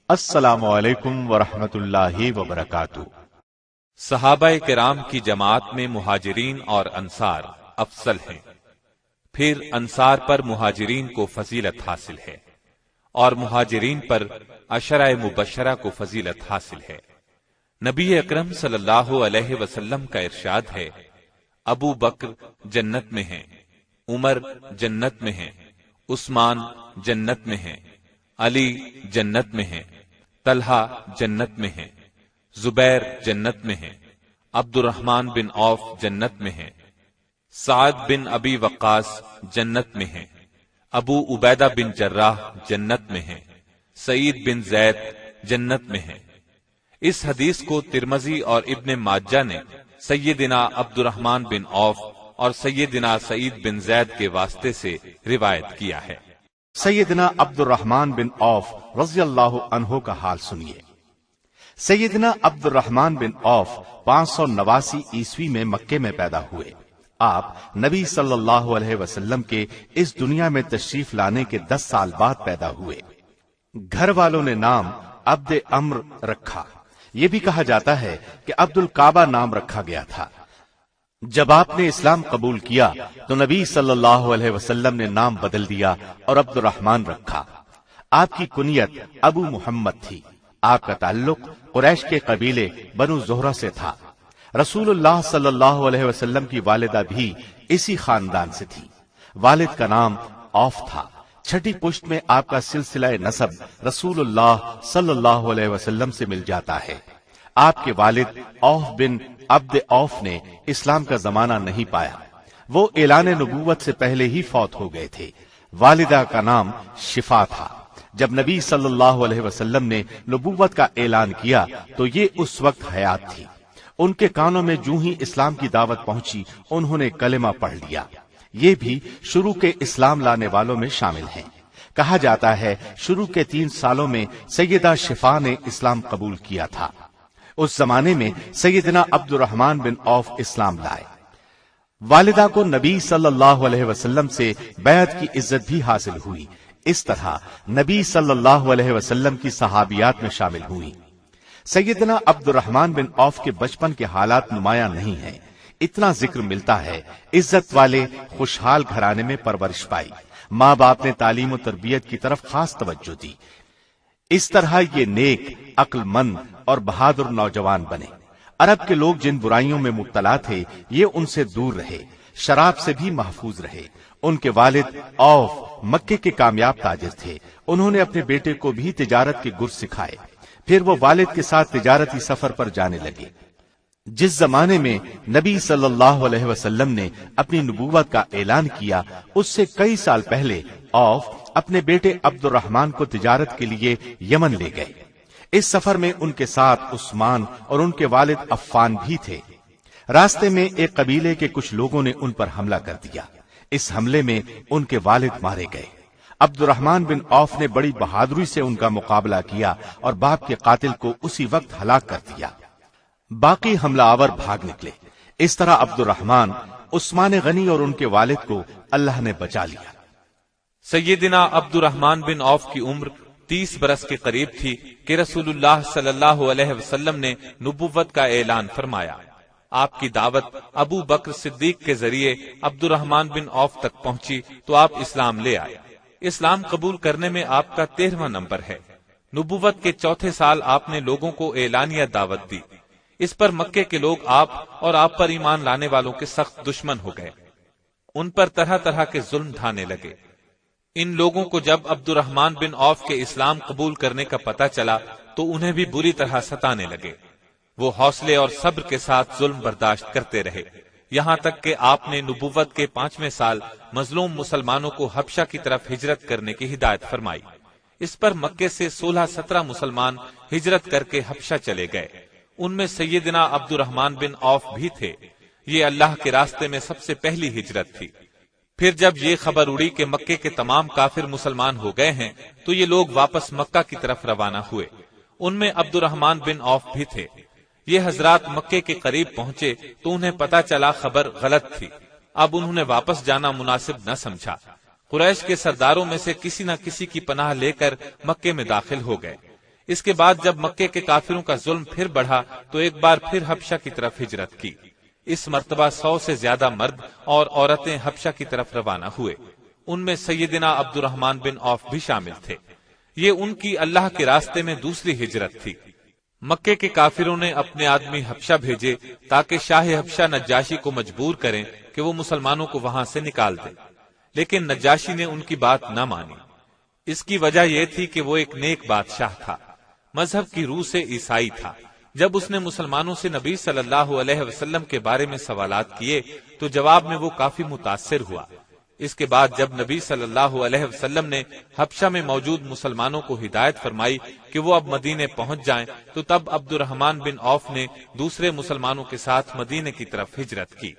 السلام علیکم ورحمۃ اللہ وبرکاتہ۔ صحابہ کرام کی جماعت میں مہاجرین اور انصار افضل ہیں، پھر انصار پر مہاجرین کو فضیلت حاصل ہے اور مہاجرین پر عشرہ مبشرہ کو فضیلت حاصل ہے۔ نبی اکرم صلی اللہ علیہ وسلم کا ارشاد ہے، ابو بکر جنت میں ہیں، عمر جنت میں ہیں، عثمان جنت میں ہیں، علی جنت میں ہیں، طلحہ جنت میں ہیں، زبیر جنت میں ہیں، عبد الرحمن بن عوف جنت میں ہیں، سعد بن ابی وقاص جنت میں ہیں، ابو عبیدہ بن جراح جنت میں ہیں، سعید بن زید جنت میں ہیں۔ اس حدیث کو ترمذی اور ابن ماجہ نے سیدنا عبد الرحمن بن عوف اور سیدنا سعید بن زید کے واسطے سے روایت کیا ہے۔ سیدنا عبد الرحمن بن عوف رضی اللہ عنہ کا حال سنیے۔ سیدنا عبد الرحمن بن عوف 589 عیسوی میں مکے میں پیدا ہوئے۔ آپ نبی صلی اللہ علیہ وسلم کے اس دنیا میں تشریف لانے کے 10 سال بعد پیدا ہوئے۔ گھر والوں نے نام عبد امر رکھا۔ یہ بھی کہا جاتا ہے کہ عبد الکعبہ نام رکھا گیا تھا۔ جب آپ نے اسلام قبول کیا تو نبی صلی اللہ علیہ وسلم نے نام بدل دیا اور عبد الرحمن رکھا۔ آپ کی کنیت ابو محمد تھی۔ آپ کا تعلق قریش کے قبیلے بنو زہرہ سے تھا۔ رسول اللہ صلی اللہ علیہ وسلم کی والدہ بھی اسی خاندان سے تھی۔ والد کا نام عوف تھا۔ چھٹی پشت میں آپ کا سلسلہ نسب رسول اللہ صلی اللہ علیہ وسلم سے مل جاتا ہے۔ آپ کے والد عوف بن عبد عوف نے اسلام کا زمانہ نہیں پایا۔ وہ اعلان نبوت سے پہلے ہی فوت ہو گئے تھے۔ والدہ کا نام شفا تھا۔ جب نبی صلی اللہ علیہ وسلم نے نبوت کا اعلان کیا تو یہ اس وقت حیات تھی۔ ان کے کانوں میں جو ہی اسلام کی دعوت پہنچی انہوں نے کلمہ پڑھ لیا۔ یہ بھی شروع کے اسلام لانے والوں میں شامل ہیں۔ کہا جاتا ہے شروع کے 3 سالوں میں سیدہ شفا نے اسلام قبول کیا تھا۔ اس زمانے میں سیدنا عبد الرحمن بن عوف اسلام لائے۔ والدہ کو نبی صلی اللہ علیہ وسلم سے بیعت کی عزت بھی حاصل ہوئی۔ اس طرح نبی صلی اللہ علیہ وسلم کی صحابیات میں شامل ہوئی۔ سیدنا عبد الرحمن بن عوف کے بچپن کے حالات نمایاں نہیں ہیں۔ اتنا ذکر ملتا ہے عزت والے خوشحال گھرانے میں پرورش پائی۔ ماں باپ نے تعلیم و تربیت کی طرف خاص توجہ دی۔ اس طرح یہ نیک، عقل مند اور بہادر نوجوان بنے۔ عرب کے لوگ جن برائیوں میں مبتلا تھے یہ ان سے دور رہے، شراب سے بھی محفوظ رہے۔ ان کے والد عوف مکے کے کامیاب تاجر تھے۔ انہوں نے اپنے بیٹے کو بھی تجارت کے گر سکھائے۔ پھر وہ والد کے ساتھ تجارتی سفر پر جانے لگے۔ جس زمانے میں نبی صلی اللہ علیہ وسلم نے اپنی نبوت کا اعلان کیا اس سے کئی سال پہلے عوف اپنے بیٹے عبد الرحمن کو تجارت کے لیے یمن لے گئے۔ اس سفر میں ان کے ساتھ عثمان اور ان کے والد عفان بھی تھے۔ راستے میں ایک قبیلے کے کچھ لوگوں نے ان پر حملہ کر دیا۔ اس حملے میں ان کے والد مارے گئے۔ عبد الرحمن بن عوف نے بڑی بہادری سے ان کا مقابلہ کیا اور باپ کے قاتل کو اسی وقت ہلاک کر دیا۔ باقی حملہ آور بھاگ نکلے۔ اس طرح عبد الرحمن، عثمان غنی اور ان کے والد کو اللہ نے بچا لیا۔ سیدنا عبد الرحمن بن عوف کی عمر 30 برس کے قریب تھی کہ رسول اللہ صلی اللہ علیہ وسلم نے نبوت کا اعلان فرمایا۔ آپ کی دعوت ابو بکر صدیق کے ذریعے عبد الرحمن بن عوف تک پہنچی تو آپ اسلام لے آئے۔ اسلام قبول کرنے میں آپ کا 13واں نمبر ہے۔ نبوت کے 4تھے سال آپ نے لوگوں کو اعلانیہ دعوت دی۔ اس پر مکے کے لوگ آپ اور آپ پر ایمان لانے والوں کے سخت دشمن ہو گئے۔ ان پر طرح طرح کے ظلم ڈھانے لگے۔ ان لوگوں کو جب عبد الرحمن بن عوف کے اسلام قبول کرنے کا پتہ چلا تو انہیں بھی بری طرح ستانے لگے۔ وہ حوصلے اور صبر کے ساتھ ظلم برداشت کرتے رہے، یہاں تک کہ آپ نے نبوت کے 5ویں سال مظلوم مسلمانوں کو حبشہ کی طرف ہجرت کرنے کی ہدایت فرمائی۔ اس پر مکے سے 16-17 مسلمان ہجرت کر کے حبشہ چلے گئے۔ ان میں سیدنا عبد الرحمن بن عوف بھی تھے۔ یہ اللہ کے راستے میں سب سے پہلی ہجرت تھی۔ پھر جب یہ خبر اڑی کہ مکے کے تمام کافر مسلمان ہو گئے ہیں تو یہ لوگ واپس مکہ کی طرف روانہ ہوئے۔ ان میں عبد الرحمن بن عوف بھی تھے۔ یہ حضرات مکے کے قریب پہنچے تو انہیں پتا چلا خبر غلط تھی۔ اب انہوں نے واپس جانا مناسب نہ سمجھا۔ قریش کے سرداروں میں سے کسی نہ کسی کی پناہ لے کر مکے میں داخل ہو گئے۔ اس کے بعد جب مکے کے کافروں کا ظلم پھر بڑھا تو ایک بار پھر حبشہ کی طرف ہجرت کی۔ اس مرتبہ 100 سے زیادہ مرد اور عورتیں حبشہ کی طرف روانہ ہوئے۔ ان میں سیدنا عبد الرحمن بن عوف بھی شامل تھے۔ یہ ان کی اللہ کے راستے میں دوسری ہجرت تھی۔ مکے کے کافروں نے اپنے آدمی حبشہ بھیجے تاکہ شاہ حبشہ نجاشی کو مجبور کریں کہ وہ مسلمانوں کو وہاں سے نکال دے، لیکن نجاشی نے ان کی بات نہ مانی۔ اس کی وجہ یہ تھی کہ وہ ایک نیک بادشاہ تھا، مذہب کی روح سے عیسائی تھا۔ جب اس نے مسلمانوں سے نبی صلی اللہ علیہ وسلم کے بارے میں سوالات کیے تو جواب میں وہ کافی متاثر ہوا۔ اس کے بعد جب نبی صلی اللہ علیہ وسلم نے حبشہ میں موجود مسلمانوں کو ہدایت فرمائی کہ وہ اب مدینے پہنچ جائیں تو تب عبد الرحمن بن عوف نے دوسرے مسلمانوں کے ساتھ مدینے کی طرف ہجرت کی۔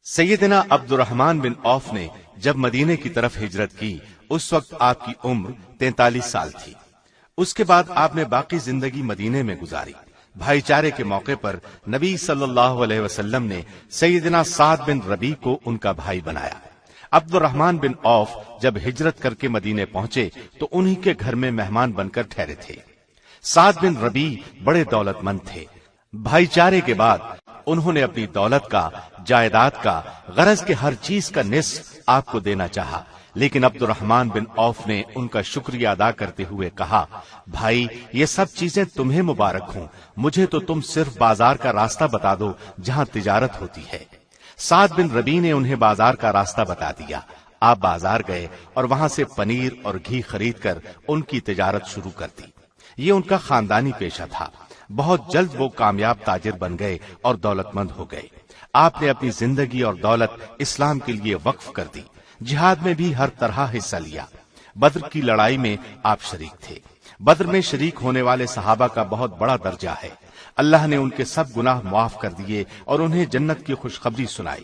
سیدنا عبد الرحمن بن عوف نے جب مدینے کی طرف ہجرت کی اس وقت آپ کی عمر 43 سال تھی۔ اس کے بعد آپ نے باقی زندگی مدینے میں گزاری۔ بھائی چارے کے موقع پر نبی صلی اللہ علیہ وسلم نے سیدنا سعد بن ربیع کو ان کا بھائی بنایا۔ عبد الرحمن بن عوف جب ہجرت کر کے مدینے پہنچے تو انہی کے گھر میں مہمان بن کر ٹھہرے تھے۔ سعد بن ربیع بڑے دولت مند تھے۔ بھائی چارے کے بعد انہوں نے اپنی دولت کا، جائیداد کا، غرض کے ہر چیز کا نصف آپ کو دینا چاہا، لیکن عبد الرحمن بن عوف نے ان کا شکریہ ادا کرتے ہوئے کہا، بھائی یہ سب چیزیں تمہیں مبارک ہوں، مجھے تو تم صرف بازار کا راستہ بتا دو جہاں تجارت ہوتی ہے۔ سعد بن ربیع نے انہیں بازار کا راستہ بتا دیا۔ آپ بازار گئے اور وہاں سے پنیر اور گھی خرید کر ان کی تجارت شروع کر دی۔ یہ ان کا خاندانی پیشہ تھا۔ بہت جلد وہ کامیاب تاجر بن گئے اور دولت مند ہو گئے۔ آپ نے اپنی زندگی اور دولت اسلام کے لیے وقف کر دی۔ جہاد میں بھی ہر طرح حصہ لیا۔ بدر کی لڑائی میں آپ شریک تھے۔ بدر میں شریک ہونے والے صحابہ کا بہت بڑا درجہ ہے۔ اللہ نے ان کے سب گناہ معاف کر دیے اور انہیں جنت کی خوشخبری سنائی۔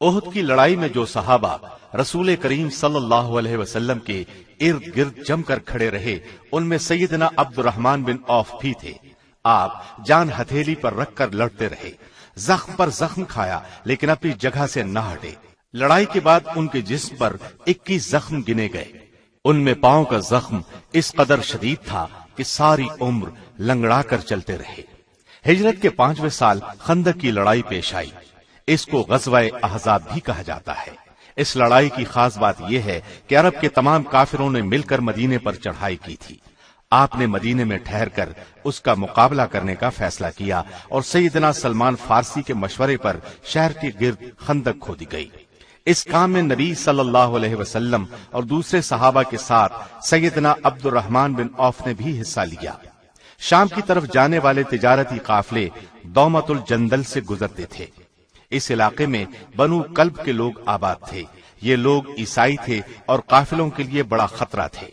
احد کی لڑائی میں جو صحابہ رسول کریم صلی اللہ علیہ وسلم کے ارد گرد جم کر کھڑے رہے ان میں سیدنا عبد الرحمن بن عوف بھی تھے۔ آپ جان ہتھیلی پر رکھ کر لڑتے رہے، زخم پر زخم کھایا لیکن اپنی جگہ سے نہ ہٹے۔ لڑائی کے بعد ان کے جسم پر 21 زخم گنے گئے۔ ان میں پاؤں کا زخم اس قدر شدید تھا کہ ساری عمر لنگڑا کر چلتے رہے۔ ہجرت کے 5ویں سال خندق کی لڑائی پیش آئی۔ اس کو غزوہ احزاب بھی کہا جاتا ہے۔ اس لڑائی کی خاص بات یہ ہے کہ عرب کے تمام کافروں نے مل کر مدینے پر چڑھائی کی تھی۔ آپ نے مدینے میں ٹھہر کر اس کا مقابلہ کرنے کا فیصلہ کیا اور سیدنا سلمان فارسی کے مشورے پر شہر کے گرد خندق کھودی گئی۔ اس کام میں نبی صلی اللہ علیہ وسلم اور دوسرے صحابہ کے ساتھ سیدنا عبد الرحمن بن عوف نے بھی حصہ لیا۔ شام کی طرف جانے والے تجارتی قافلے دومت الجندل سے گزرتے تھے۔ اس علاقے میں بنو کلب کے لوگ آباد تھے۔ یہ لوگ عیسائی تھے اور قافلوں کے لیے بڑا خطرہ تھے۔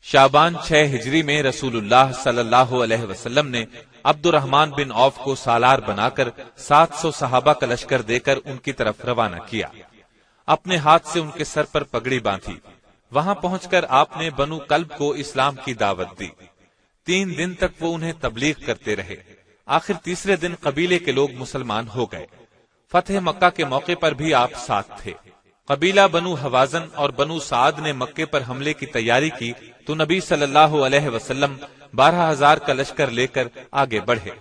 شعبان 6 ہجری میں رسول اللہ صلی اللہ علیہ وسلم نے عبد الرحمن بن عوف کو سالار بنا کر 700 صحابہ کا لشکر دے کر ان کی طرف روانہ کیا۔ اپنے ہاتھ سے ان کے سر پر پگڑی باندھی۔ وہاں پہنچ کر آپ نے بنو کلب کو اسلام کی دعوت دی۔ 3 دن تک وہ انہیں تبلیغ کرتے رہے۔ آخر تیسرے دن قبیلے کے لوگ مسلمان ہو گئے۔ فتح مکہ کے موقع پر بھی آپ ساتھ تھے۔ قبیلہ بنو حوازن اور بنو سعد نے مکے پر حملے کی تیاری کی تو نبی صلی اللہ علیہ وسلم 12,000 کا لشکر لے کر آگے بڑھے۔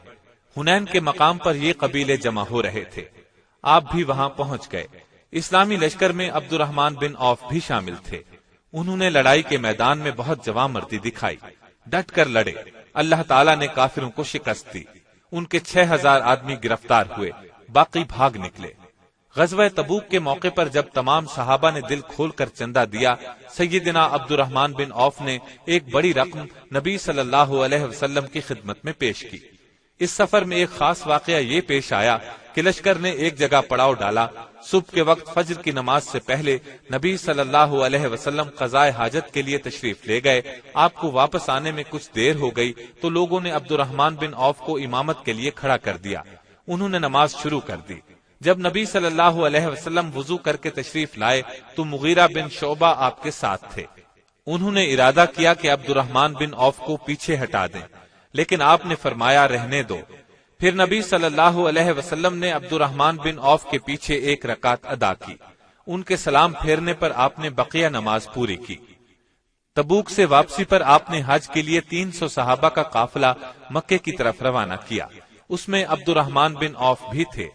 حنین کے مقام پر یہ قبیلے جمع ہو رہے تھے۔ آپ بھی وہاں پہنچ گئے۔ اسلامی لشکر میں عبد الرحمن بن عوف بھی شامل تھے۔ انہوں نے لڑائی کے میدان میں بہت جواں مردی دکھائی، ڈٹ کر لڑے۔ اللہ تعالیٰ نے کافروں کو شکست دی۔ ان کے 6,000 آدمی گرفتار ہوئے، باقی بھاگ نکلے۔ غزوہ تبوک کے موقع پر جب تمام صحابہ نے دل کھول کر چندہ دیا، سیدنا عبد الرحمن بن عوف نے ایک بڑی رقم نبی صلی اللہ علیہ وسلم کی خدمت میں پیش کی۔ اس سفر میں ایک خاص واقعہ یہ پیش آیا کہ لشکر نے ایک جگہ پڑاؤ ڈالا۔ صبح کے وقت فجر کی نماز سے پہلے نبی صلی اللہ علیہ وسلم قضاء حاجت کے لیے تشریف لے گئے۔ آپ کو واپس آنے میں کچھ دیر ہو گئی تو لوگوں نے عبد الرحمن بن عوف کو امامت کے لیے کھڑا کر دیا۔ انہوں نے نماز شروع کر دی۔ جب نبی صلی اللہ علیہ وسلم وضو کر کے تشریف لائے تو مغیرہ بن شعبہ آپ کے ساتھ تھے۔ انہوں نے ارادہ کیا کہ عبد الرحمن بن عوف کو پیچھے ہٹا دیں، لیکن آپ نے فرمایا رہنے دو۔ پھر نبی صلی اللہ علیہ وسلم نے عبد الرحمن بن عوف کے پیچھے 1 رکعت ادا کی۔ ان کے سلام پھیرنے پر آپ نے بقیہ نماز پوری کی۔ تبوک سے واپسی پر آپ نے حج کے لیے 300 صحابہ کا قافلہ مکے کی طرف روانہ کیا، اس میں عبد الرحمن بن عوف بھی تھے۔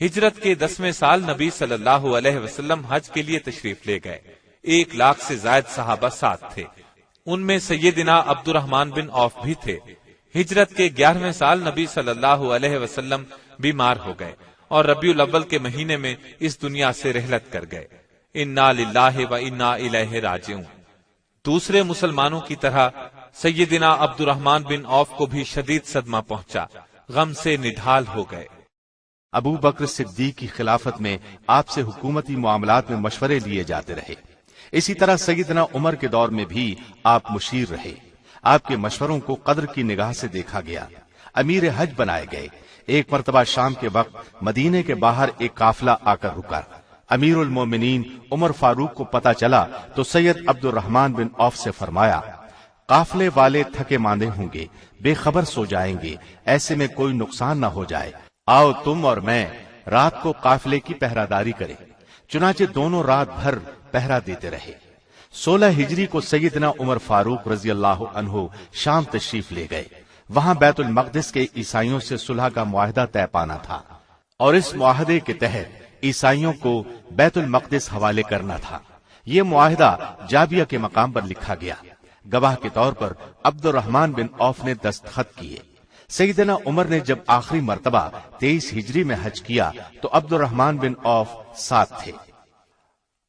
ہجرت کے 10ویں سال نبی صلی اللہ علیہ وسلم حج کے لیے تشریف لے گئے۔ 1 لاکھ سے زائد صحابہ ساتھ تھے، ان میں سیدنا عبد الرحمن بن عوف بھی تھے۔ ہجرت کے 11ویں سال نبی صلی اللہ علیہ وسلم بیمار ہو گئے اور ربیع الاول کے مہینے میں اس دنیا سے رحلت کر گئے۔ انا للہ و انا الیہ راجعون۔ دوسرے مسلمانوں کی طرح سیدنا عبد الرحمن بن عوف کو بھی شدید صدمہ پہنچا، غم سے نڈھال ہو گئے۔ ابو بکر صدیق کی خلافت میں آپ سے حکومتی معاملات میں مشورے لیے جاتے رہے۔ اسی طرح سیدنا عمر کے دور میں بھی آپ مشیر رہے۔ آپ کے مشوروں کو قدر کی نگاہ سے دیکھا گیا۔ امیر حج بنائے گئے۔ ایک مرتبہ شام کے وقت مدینے کے باہر ایک قافلہ آ کر رکا۔ امیر المومنین عمر فاروق کو پتا چلا تو سید عبد الرحمن بن عوف سے فرمایا، قافلے والے تھکے ماندے ہوں گے، بے خبر سو جائیں گے، ایسے میں کوئی نقصان نہ ہو جائے، آؤ تم اور میں رات کو قافلے کی پہرہ داری کریں۔ چنانچہ دونوں رات بھر پہرہ دیتے رہے۔ 16 ہجری کو سیدنا عمر فاروق رضی اللہ عنہ شام تشریف لے گئے۔ وہاں بیت المقدس کے عیسائیوں سے صلح کا معاہدہ طے پانا تھا اور اس معاہدے کے تحت عیسائیوں کو بیت المقدس حوالے کرنا تھا۔ یہ معاہدہ جابیہ کے مقام پر لکھا گیا۔ گواہ کے طور پر عبد الرحمن بن عوف نے دستخط کیے۔ سیدنا عمر نے جب آخری مرتبہ 23 ہجری میں حج کیا تو عبد الرحمن بن عوف ساتھ تھے۔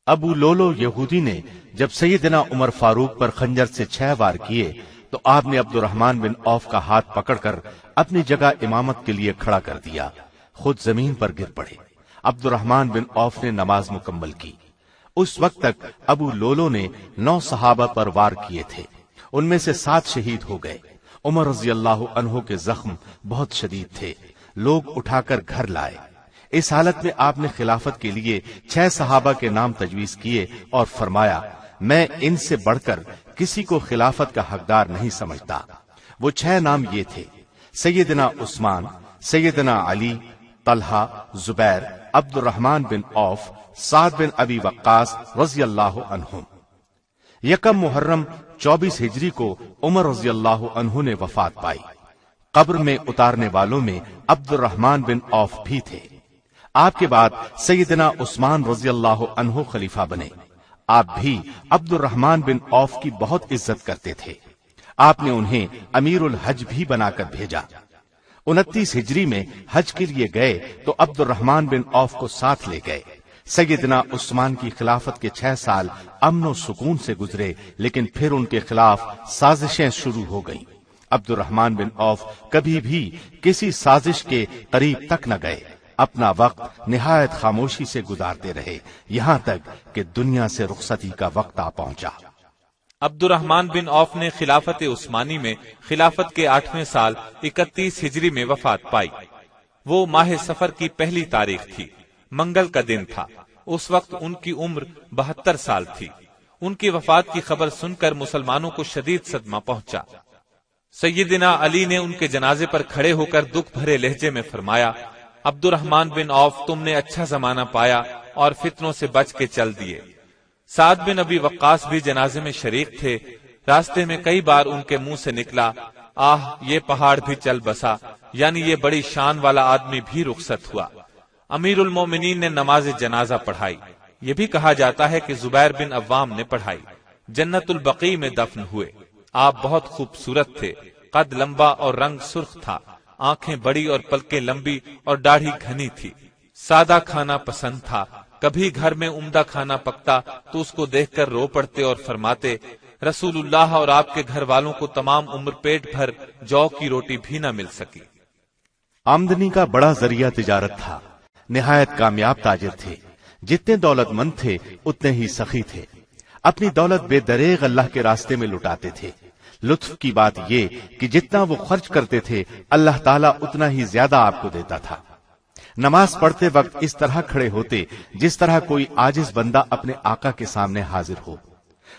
ابو لولو یہودی نے جب سیدنا عمر فاروق پر خنجر سے 6 وار کیے تو آپ نے عبد الرحمن بن عوف کا ہاتھ پکڑ کر اپنی جگہ امامت کے لیے کھڑا کر دیا، خود زمین پر گر پڑے۔ عبد الرحمن بن عوف نے نماز مکمل کی۔ اس وقت تک ابو لولو نے 9 صحابہ پر وار کیے تھے، ان میں سے 7 شہید ہو گئے۔ عمر رضی اللہ عنہ کے زخم بہت شدید تھے، لوگ اٹھا کر گھر لائے۔ اس حالت میں آپ نے خلافت کے لیے 6 صحابہ کے نام تجویز کیے اور فرمایا، میں ان سے بڑھ کر کسی کو خلافت کا حقدار نہیں سمجھتا۔ وہ 6 نام یہ تھے: سیدنا عثمان، سیدنا علی، طلحہ، زبیر، عبد الرحمن بن عوف، سعد بن ابی وقاص رضی اللہ عنہم۔ یکم محرم 24 ہجری کو عمر رضی اللہ عنہ نے وفات پائی۔ قبر میں اتارنے والوں میں عبد الرحمن بن عوف بھی تھے۔ آپ کے بعد سیدنا عثمان رضی اللہ عنہ خلیفہ بنے۔ آپ بھی عبد الرحمن بن عوف کی بہت عزت کرتے تھے۔ آپ نے انہیں امیر الحج بھی بنا کر بھیجا۔ 29 ہجری میں حج کے لیے گئے تو عبد الرحمن بن عوف کو ساتھ لے گئے۔ سیدنا عثمان کی خلافت کے 6 سال امن و سکون سے گزرے، لیکن پھر ان کے خلاف سازشیں شروع ہو گئیں۔ عبد الرحمن بن عوف کبھی بھی کسی سازش کے قریب تک نہ گئے، اپنا وقت نہایت خاموشی سے گزارتے رہے، یہاں تک کہ دنیا سے رخصتی کا وقت آ پہنچا۔ عبد الرحمن بن عوف نے خلافت عثمانی میں خلافت کے 8ویں سال 31 ہجری میں وفات پائی۔ وہ ماہ سفر کی پہلی تاریخ تھی، منگل کا دن تھا۔ اس وقت ان کی عمر 72 سال تھی۔ ان کی وفات کی خبر سن کر مسلمانوں کو شدید صدمہ پہنچا۔ سیدنا علی نے ان کے جنازے پر کھڑے ہو کر دکھ بھرے لہجے میں فرمایا، عبد الرحمن بن عوف، تم نے اچھا زمانہ پایا اور فتنوں سے بچ کے چل دیے۔ سعد بن ابی وقاص بھی جنازے میں شریک تھے۔ راستے میں کئی بار ان کے منہ سے نکلا، آہ یہ پہاڑ بھی چل بسا، یعنی یہ بڑی شان والا آدمی بھی رخصت ہوا۔ امیر المومنین نے نماز جنازہ پڑھائی۔ یہ بھی کہا جاتا ہے کہ زبیر بن عوام نے پڑھائی۔ جنت البقیع میں دفن ہوئے۔ آپ بہت خوبصورت تھے، قد لمبا اور رنگ سرخ تھا، آنکھیں بڑی اور پلکیں لمبی اور داڑھی گھنی تھی۔ سادہ کھانا پسند تھا، کبھی گھر میں عمدہ کھانا پکتا تو اس کو دیکھ کر رو پڑتے اور فرماتے، رسول اللہ اور آپ کے گھر والوں کو تمام عمر پیٹ بھر جو کی روٹی بھی نہ مل سکی۔ آمدنی کا بڑا ذریعہ تجارت تھا، نہایت کامیاب تاجر تھے۔ جتنے دولت مند تھے اتنے ہی سخی تھے، اپنی دولت بے دریغ اللہ کے راستے میں لٹاتے تھے۔ لطف کی بات یہ کہ جتنا وہ خرچ کرتے تھے اللہ تعالیٰ اتنا ہی زیادہ آپ کو دیتا تھا۔ نماز پڑھتے وقت اس طرح کھڑے ہوتے جس طرح کوئی عاجز بندہ اپنے آقا کے سامنے حاضر ہو۔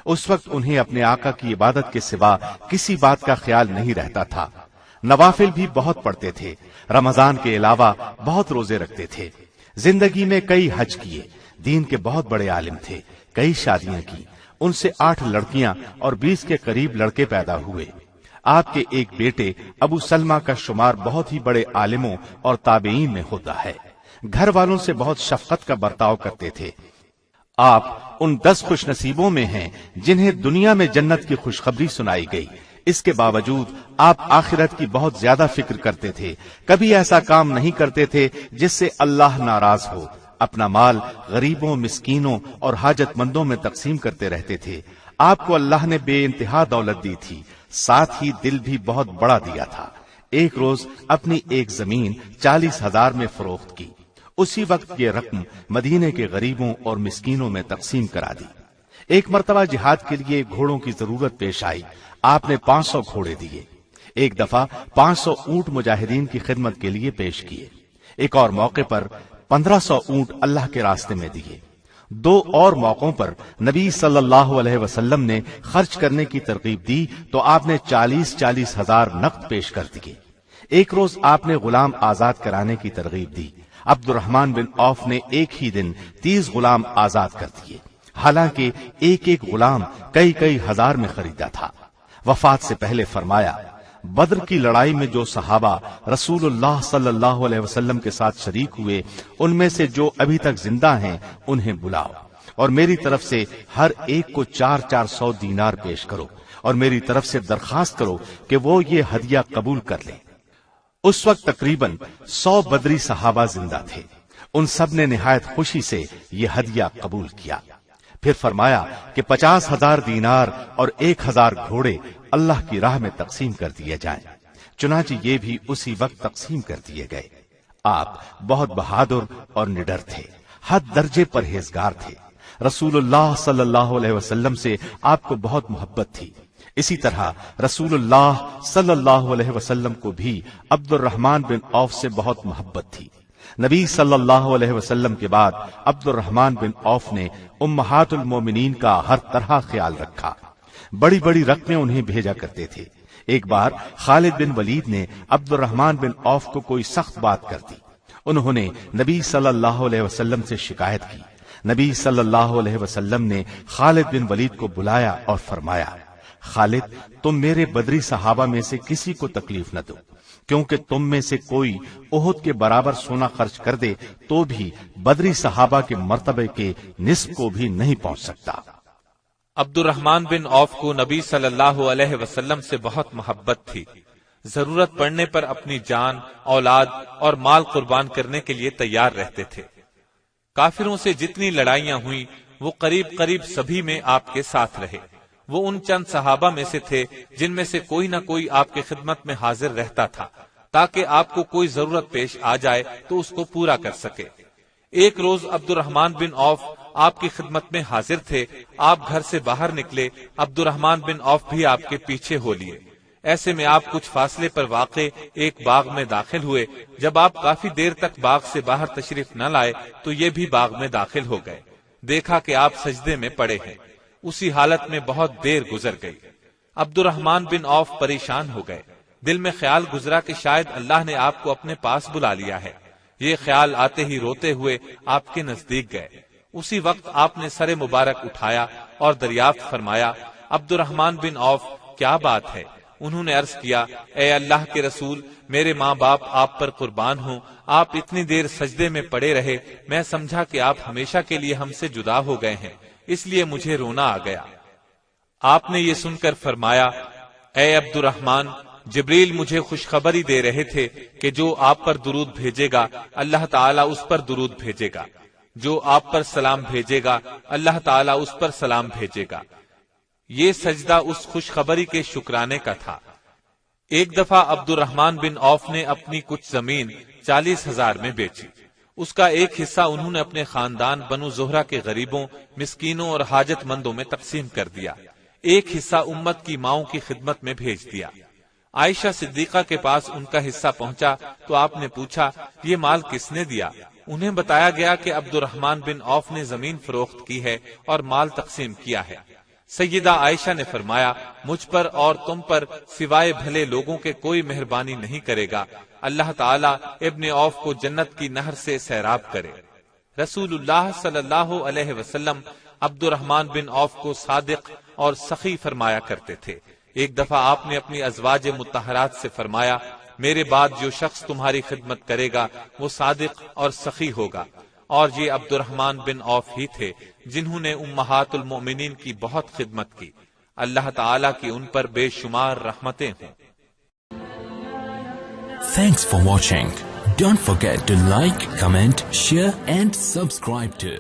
اس وقت انہیں اپنے آقا کی عبادت کے سوا کسی بات کا خیال نہیں رہتا تھا۔ نوافل بھی بہت پڑھتے تھے، رمضان کے علاوہ بہت روزے رکھتے تھے۔ زندگی میں کئی حج کیے، دین کے بہت بڑے عالم تھے، کئی شادیاں کی۔ ان سے 8 لڑکیاں اور 20 کے قریب لڑکے پیدا ہوئے۔ آپ کے ایک بیٹے ابو سلمہ کا شمار بہت ہی بڑے عالموں اور تابعین میں ہوتا ہے۔ گھر والوں سے بہت شفقت کا برتاؤ کرتے تھے۔ آپ ان 10 خوش نصیبوں میں ہیں جنہیں دنیا میں جنت کی خوشخبری سنائی گئی۔ اس کے باوجود آپ آخرت کی بہت زیادہ فکر کرتے تھے، کبھی ایسا کام نہیں کرتے تھے جس سے اللہ ناراض ہو۔ اپنا مال غریبوں، مسکینوں اور حاجت مندوں میں تقسیم کرتے رہتے تھے۔ آپ کو اللہ نے بے انتہا دولت دی تھی، ساتھ ہی دل بھی بہت بڑا دیا تھا۔ ایک روز اپنی ایک زمین 40,000 میں فروخت کی۔ اسی وقت یہ رقم مدینے کے غریبوں اور مسکینوں میں تقسیم کرا دی۔ ایک مرتبہ جہاد کے لیے گھوڑوں کی ضرورت پیش آئی۔ آپ نے 500 گھوڑے دیے۔ ایک دفعہ 500 اونٹ مجاہدین کی خدمت کے لیے پیش کیے۔ ایک اور موقع پر 1500 اونٹ اللہ کے راستے میں دیے۔ 2 اور موقعوں پر نبی صلی اللہ علیہ وسلم نے خرچ کرنے کی ترغیب دی تو آپ نے 40 ہزار نقد پیش کر دیے۔ ایک روز آپ نے غلام آزاد کرانے کی ترغیب دی۔ عبد الرحمن بن عوف نے ایک ہی دن 30 غلام آزاد کر دیے، حالانکہ ایک ایک غلام کئی ہزار میں خریدا تھا۔ وفات سے پہلے فرمایا، بدر کی لڑائی میں جو صحابہ رسول اللہ صلی اللہ علیہ وسلم کے ساتھ شریک ہوئے، ان میں سے جو ابھی تک زندہ ہیں انہیں بلاؤ، اور میری طرف سے ہر ایک کو 400 دینار پیش کرو، اور میری طرف سے درخواست کرو کہ وہ یہ ہدیہ قبول کر لیں۔ اس وقت تقریباً 100 بدری صحابہ زندہ تھے۔ ان سب نے نہایت خوشی سے یہ ہدیہ قبول کیا۔ پھر فرمایا کہ 50,000 دینار اور 1,000 گھوڑے اللہ کی راہ میں تقسیم کر دیے جائیں۔ چنانچہ یہ بھی اسی وقت تقسیم کر دیے گئے۔ آپ بہت بہادر اور نڈر تھے، حد درجے پرہیزگار تھے۔ رسول اللہ صلی اللہ علیہ وسلم سے آپ کو بہت محبت تھی۔ اسی طرح رسول اللہ صلی اللہ علیہ وسلم کو بھی عبد الرحمن بن عوف سے بہت محبت تھی۔ نبی صلی اللہ علیہ وسلم کے بعد عبد الرحمن بن عوف نے امہات المومنین کا ہر طرح خیال رکھا۔ بڑی بڑی رقمیں انہیں بھیجا کرتے تھے۔ ایک بار خالد بن ولید نے عبد الرحمن بن عوف کو کوئی سخت بات کر دی۔ انہوں نے نبی صلی اللہ علیہ وسلم سے شکایت کی۔ نبی صلی اللہ علیہ وسلم نے خالد بن ولید کو بلایا اور فرمایا، خالد، تم میرے بدری صحابہ میں سے کسی کو تکلیف نہ دو، کیونکہ تم میں سے کوئی احد کے برابر سونا خرچ کر دے تو بھی بدری صحابہ کے مرتبے کے نصف کو بھی نہیں پہنچ سکتا۔ عبد الرحمن بن عوف کو نبی صلی اللہ علیہ وسلم سے بہت محبت تھی۔ ضرورت پڑنے پر اپنی جان، اولاد اور مال قربان کرنے کے لیے تیار رہتے تھے۔ کافروں سے جتنی لڑائیاں ہوئیں وہ قریب سبھی میں آپ کے ساتھ رہے۔ وہ ان چند صحابہ میں سے تھے جن میں سے کوئی نہ کوئی آپ کی خدمت میں حاضر رہتا تھا، تاکہ آپ کو کوئی ضرورت پیش آ جائے تو اس کو پورا کر سکے۔ ایک روز عبد الرحمن بن عوف آپ کی خدمت میں حاضر تھے۔ آپ گھر سے باہر نکلے، عبد الرحمن بن عوف بھی آپ کے پیچھے ہو لیے۔ ایسے میں آپ کچھ فاصلے پر واقع ایک باغ میں داخل ہوئے۔ جب آپ کافی دیر تک باغ سے باہر تشریف نہ لائے تو یہ بھی باغ میں داخل ہو گئے۔ دیکھا کہ آپ سجدے میں پڑے ہیں۔ اسی حالت میں بہت دیر گزر گئی۔ عبد الرحمن بن عوف پریشان ہو گئے۔ دل میں خیال گزرا کہ شاید اللہ نے آپ کو اپنے پاس بلا لیا ہے۔ یہ خیال آتے ہی روتے ہوئے آپ کے نزدیک گئے۔ اسی وقت آپ نے سر مبارک اٹھایا اور دریافت فرمایا، عبد الرحمن بن عوف، کیا بات ہے؟ انہوں نے عرض کیا، اے اللہ کے رسول، میرے ماں باپ آپ پر قربان ہوں۔ آپ اتنی دیر سجدے میں پڑے رہے، میں سمجھا کہ آپ ہمیشہ کے لیے ہم سے جدا ہو گئے ہیں، اس لیے مجھے رونا آ گیا۔ آپ نے یہ سن کر فرمایا، اے عبد الرحمن، جبریل مجھے خوشخبری دے رہے تھے کہ جو آپ پر درود بھیجے گا اللہ تعالیٰ اس پر درود بھیجے گا، جو آپ پر سلام بھیجے گا اللہ تعالیٰ اس پر سلام بھیجے گا۔ یہ سجدہ اس خوشخبری کے شکرانے کا تھا۔ ایک دفعہ عبد الرحمن بن عوف نے اپنی کچھ زمین 40,000 میں بیچی۔ اس کا ایک حصہ انہوں نے اپنے خاندان بنو زہرہ کے غریبوں، مسکینوں اور حاجت مندوں میں تقسیم کر دیا۔ ایک حصہ امت کی ماؤں کی خدمت میں بھیج دیا۔ عائشہ صدیقہ کے پاس ان کا حصہ پہنچا تو آپ نے پوچھا، یہ مال کس نے دیا؟ انہیں بتایا گیا کہ عبد الرحمن بن عوف نے زمین فروخت کی ہے اور مال تقسیم کیا ہے۔ سیدہ عائشہ نے فرمایا، مجھ پر اور تم پر سوائے بھلے لوگوں کے کوئی مہربانی نہیں کرے گا۔ اللہ تعالیٰ ابن عوف کو جنت کی نہر سے سیراب کرے۔ رسول اللہ صلی اللہ علیہ وسلم عبد الرحمن بن عوف کو صادق اور سخی فرمایا کرتے تھے۔ ایک دفعہ آپ نے اپنی ازواج مطہرات سے فرمایا، میرے بعد جو شخص تمہاری خدمت کرے گا وہ صادق اور سخی ہوگا، اور یہ عبد الرحمن بن عوف ہی تھے جنہوں نے امہات المؤمنین کی بہت خدمت کی۔ اللہ تعالیٰ کی ان پر بے شمار رحمتیں ہوں۔ Thanks for watching. Don't forget to like, comment, share and subscribe to